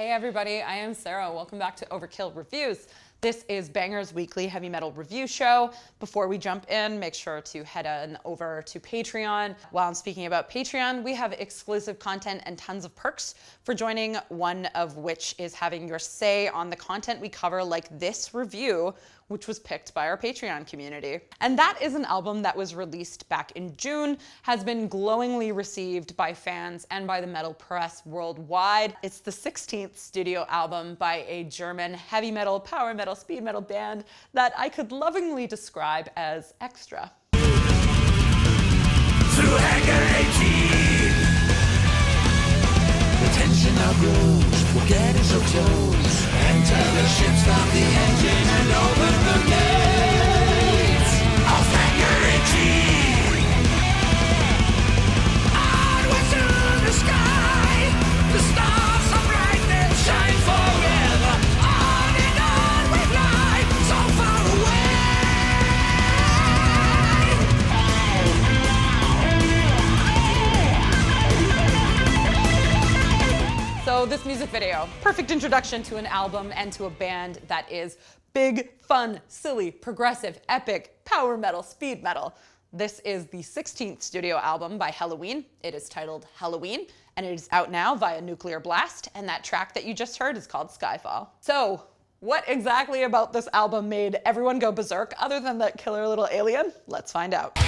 Hey everybody, I am Sarah. Welcome back to Overkill Reviews. This is Banger's weekly heavy metal review show. Before we jump in, make sure to head on over to Patreon. While I'm speaking about Patreon, we have exclusive content and tons of perks for joining, one of which is having your say on the content we cover, like this review, which was picked by our Patreon community. And that is an album that was released back in June, has been glowingly received by fans and by the metal press worldwide. It's the 16th studio album by a German heavy metal, power metal, speed metal band that I could lovingly describe as extra. Through hangar 18, the tension outgrows, we're getting so close. Enter the ship, stop the engine, and open the gates of hangar 18. Onwards to the sky, the stars of brightness shine forever. On and on we fly, so far away. So this music video, perfect introduction to an album and to a band that is big, fun, silly, progressive, epic, power metal, speed metal. This is the 16th studio album by HELLOWEEN. It is titled HELLOWEEN, and it is out now via Nuclear Blast, and that track that you just heard is called Skyfall. So, what exactly about this album made everyone go berserk other than that killer little alien? Let's find out.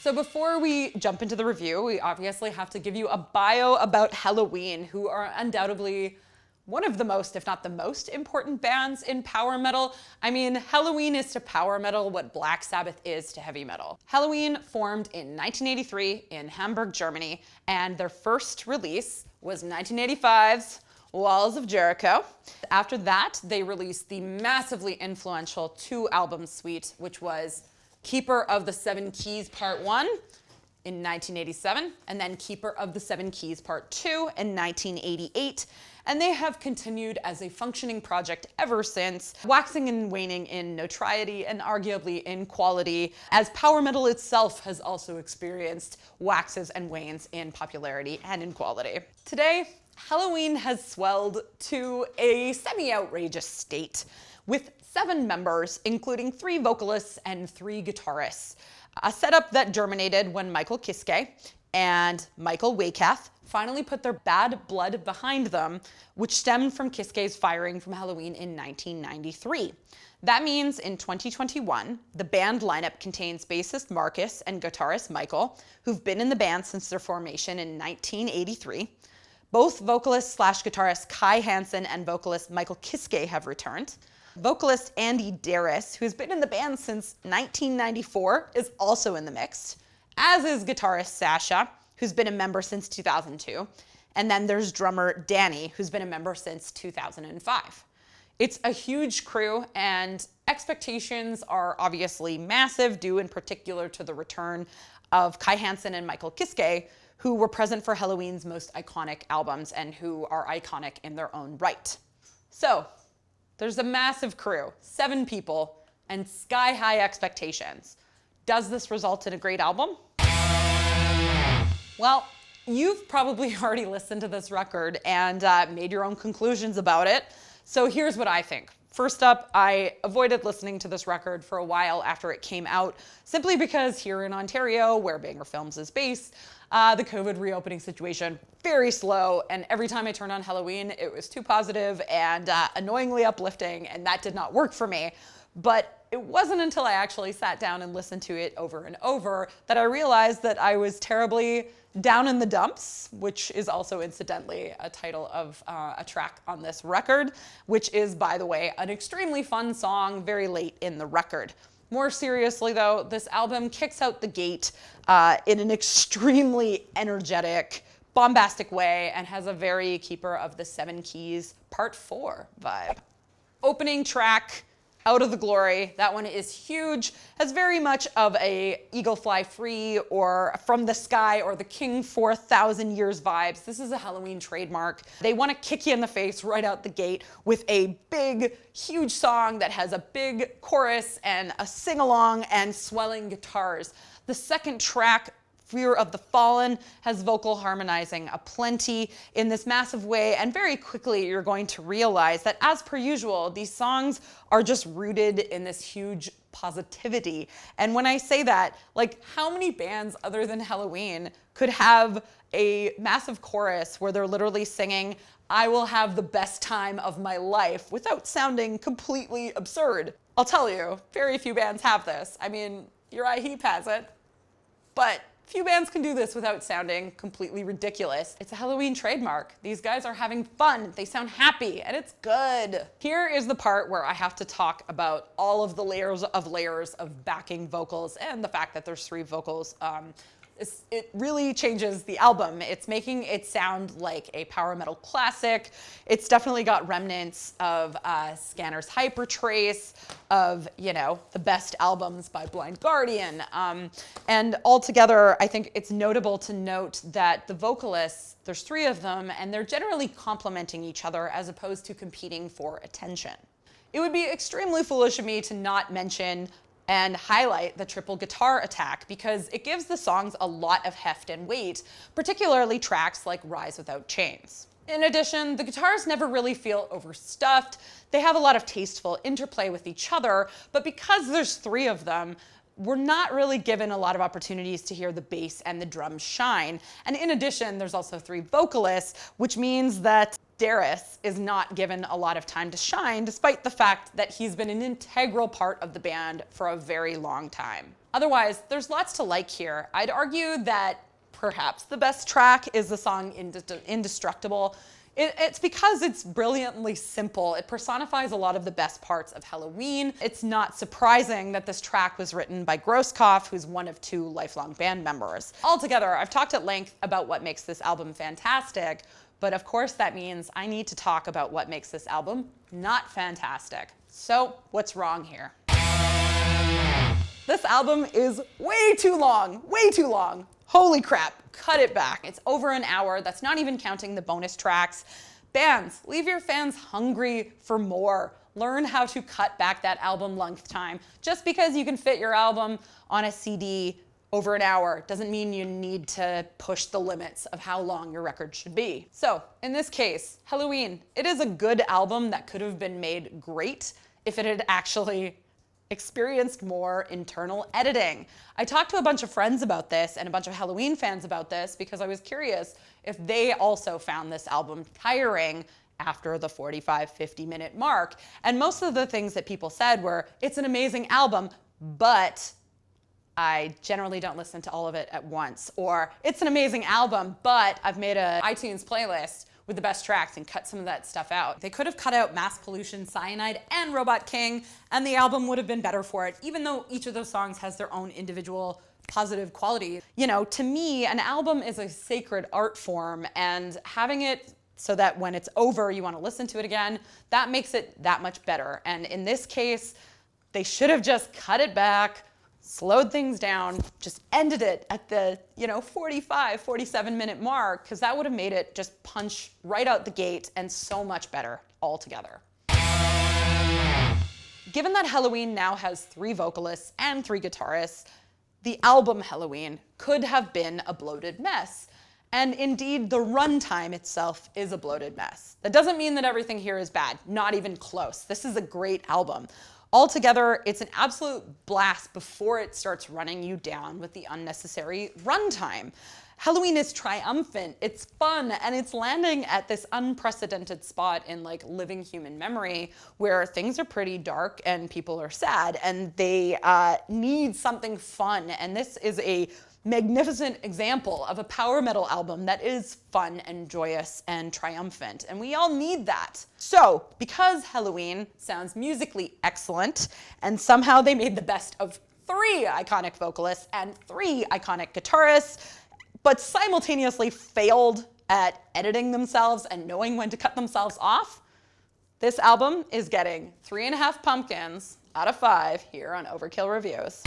So before we jump into the review, we obviously have to give you a bio about HELLOWEEN, who are undoubtedly one of the most, if not the most important bands in power metal. I mean, HELLOWEEN is to power metal what Black Sabbath is to heavy metal. HELLOWEEN formed in 1983 in Hamburg, Germany, and their first release was 1985's Walls of Jericho. After that, they released the massively influential two-album suite, which was Keeper of the Seven Keys Part 1 in 1987, and then Keeper of the Seven Keys Part 2 in 1988. And they have continued as a functioning project ever since, waxing and waning in notoriety and arguably in quality, as power metal itself has also experienced waxes and wanes in popularity and in quality. Today, HELLOWEEN has swelled to a semi-outrageous state, with 7 members, including 3 vocalists and 3 guitarists. A setup that germinated when Michael Kiske and Michael Waycath finally put their bad blood behind them, which stemmed from Kiske's firing from HELLOWEEN in 1993. That means in 2021, the band lineup contains bassist Marcus and guitarist Michael, who've been in the band since their formation in 1983. Both vocalist / guitarist Kai Hansen and vocalist Michael Kiske have returned. Vocalist Andy Darris, who's been in the band since 1994, is also in the mix, as is guitarist Sasha, who's been a member since 2002. And then there's drummer Danny, who's been a member since 2005. It's a huge crew, and expectations are obviously massive, due in particular to the return of Kai Hansen and Michael Kiske, who were present for HELLOWEEN's most iconic albums and who are iconic in their own right. So, there's a massive crew, 7 people, and sky-high expectations. Does this result in a great album? Well, you've probably already listened to this record and made your own conclusions about it. So here's what I think. First up, I avoided listening to this record for a while after it came out, simply because here in Ontario, where Banger Films is based, the COVID reopening situation, very slow, and every time I turned on HELLOWEEN, it was too positive and annoyingly uplifting, and that did not work for me. But it wasn't until I actually sat down and listened to it over and over that I realized that I was terribly down in the dumps, which is also incidentally a title of a track on this record, which is, by the way, an extremely fun song very late in the record. More seriously though, this album kicks out the gate in an extremely energetic, bombastic way, and has a very Keeper of the Seven Keys Part 4 vibe. Opening track, Out of the Glory, that one is huge, has very much of a Eagle Fly Free or From the Sky or the King 4000 Years vibes. This is a HELLOWEEN trademark. They want to kick you in the face right out the gate with a big, huge song that has a big chorus and a sing-along and swelling guitars. The second track Fear of the Fallen has vocal harmonizing aplenty in this massive way, and very quickly you're going to realize that, as per usual, these songs are just rooted in this huge positivity. And when I say that, like, how many bands other than Helloween could have a massive chorus where they're literally singing, "I will have the best time of my life," without sounding completely absurd? I'll tell you, very few bands have this. I mean, Uriah Heep has it, but few bands can do this without sounding completely ridiculous. It's a Helloween trademark. These guys are having fun, they sound happy, and it's good. Here is the part where I have to talk about all of the layers of backing vocals, and the fact that there's 3 vocals. It really changes the album. It's making it sound like a power metal classic. It's definitely got remnants of Scanner's Hypertrace, of, you know, the best albums by Blind Guardian. And altogether, I think it's notable to note that the vocalists, there's 3 of them, and they're generally complementing each other as opposed to competing for attention. It would be extremely foolish of me to not mention and highlight the triple guitar attack, because it gives the songs a lot of heft and weight, particularly tracks like Rise Without Chains. In addition, the guitars never really feel overstuffed. They have a lot of tasteful interplay with each other, but because there's 3 of them, we're not really given a lot of opportunities to hear the bass and the drums shine. And in addition, there's also 3 vocalists, which means that Darius is not given a lot of time to shine, despite the fact that he's been an integral part of the band for a very long time. Otherwise, there's lots to like here. I'd argue that perhaps the best track is the song Indestructible. It's because it's brilliantly simple. It personifies a lot of the best parts of Helloween. It's not surprising that this track was written by Grosskopf, who's one of 2 lifelong band members. Altogether, I've talked at length about what makes this album fantastic, but of course that means I need to talk about what makes this album not fantastic. So, what's wrong here? This album is way too long, way too long. Holy crap, cut it back. It's over an hour. That's not even counting the bonus tracks. Bands, leave your fans hungry for more. Learn how to cut back that album length time. Just because you can fit your album on a CD over an hour doesn't mean you need to push the limits of how long your record should be. So, in this case, Helloween, it is a good album that could have been made great if it had actually experienced more internal editing. I talked to a bunch of friends about this and a bunch of Helloween fans about this because I was curious if they also found this album tiring after the 45-50 minute mark. And most of the things that people said were, it's an amazing album, but I generally don't listen to all of it at once. Or, it's an amazing album, but I've made an iTunes playlist with the best tracks and cut some of that stuff out. They could have cut out Mass Pollution, Cyanide, and Robot King, and the album would have been better for it, even though each of those songs has their own individual positive quality. You know, to me, an album is a sacred art form, and having it so that when it's over, you want to listen to it again, that makes it that much better. And in this case, they should have just cut it back, slowed things down, just ended it at the, 45, 47 minute mark, because that would have made it just punch right out the gate and so much better altogether. Given that Helloween now has 3 vocalists and 3 guitarists, the album Helloween could have been a bloated mess. And indeed, the runtime itself is a bloated mess. That doesn't mean that everything here is bad, not even close. This is a great album. Altogether, it's an absolute blast before it starts running you down with the unnecessary runtime. Helloween is triumphant, it's fun, and it's landing at this unprecedented spot in living human memory where things are pretty dark and people are sad and they need something fun. And this is a magnificent example of a power metal album that is fun and joyous and triumphant, and we all need that. So, because Helloween sounds musically excellent, and somehow they made the best of 3 iconic vocalists and 3 iconic guitarists, but simultaneously failed at editing themselves and knowing when to cut themselves off, this album is getting 3.5 pumpkins out of 5 here on Overkill Reviews.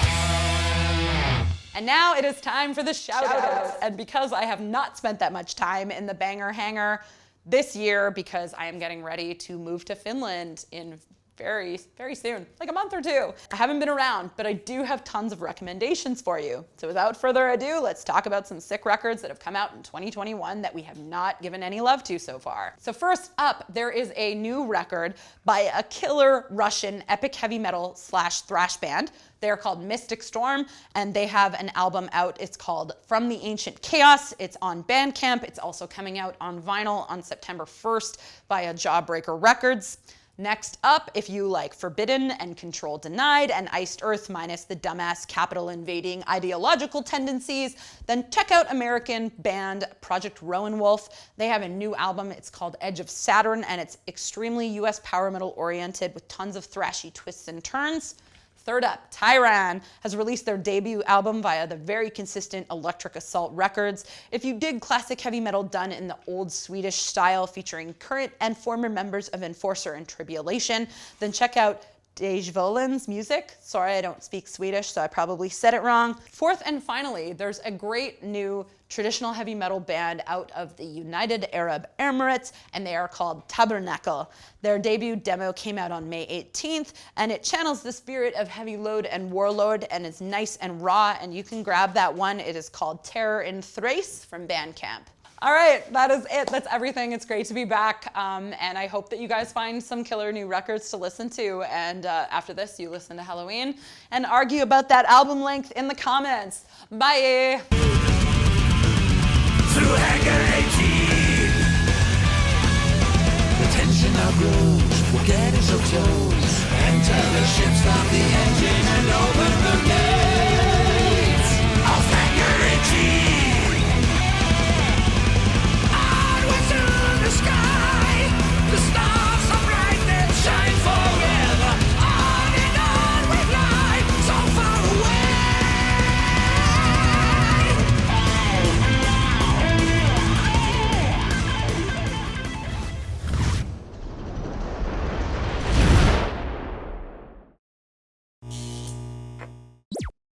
And now it is time for the shoutouts. And because I have not spent that much time in the banger hangar this year, because I am getting ready to move to Finland in very, very soon, like a month or two. I haven't been around, but I do have tons of recommendations for you. So without further ado, let's talk about some sick records that have come out in 2021 that we have not given any love to so far. So first up, there is a new record by a killer Russian epic heavy metal / thrash band. They're called Mystic Storm, and they have an album out. It's called From the Ancient Chaos. It's on Bandcamp. It's also coming out on vinyl on September 1st via Jawbreaker Records. Next up, if you like Forbidden and Control Denied and Iced Earth minus the dumbass capital invading ideological tendencies, then check out American band Project Roenwolfe. They have a new album. It's called Edge of Saturn, and it's extremely US power metal oriented with tons of thrashy twists and turns. Third up, Tyraan has released their debut album via the very consistent Electric Assault Records. If you dig classic heavy metal done in the old Swedish style featuring current and former members of Enforcer and Tribulation, then check out Djävulens Musik. Sorry, I don't speak Swedish, so I probably said it wrong. Fourth and finally, there's a great new traditional heavy metal band out of the United Arab Emirates, and they are called Tabernacle. Their debut demo came out on May 18th, and it channels the spirit of Heavy Load and Warlord, and is nice and raw, and you can grab that one. It is called Terror in Thrace from Bandcamp. All right, that is it. That's everything. It's great to be back, and I hope that you guys find some killer new records to listen to, and after this, you listen to Helloween and argue about that album length in the comments. Bye! Through hangar 18, the tension now grows. We're getting so close. Enter the ship, stop the engine, and open the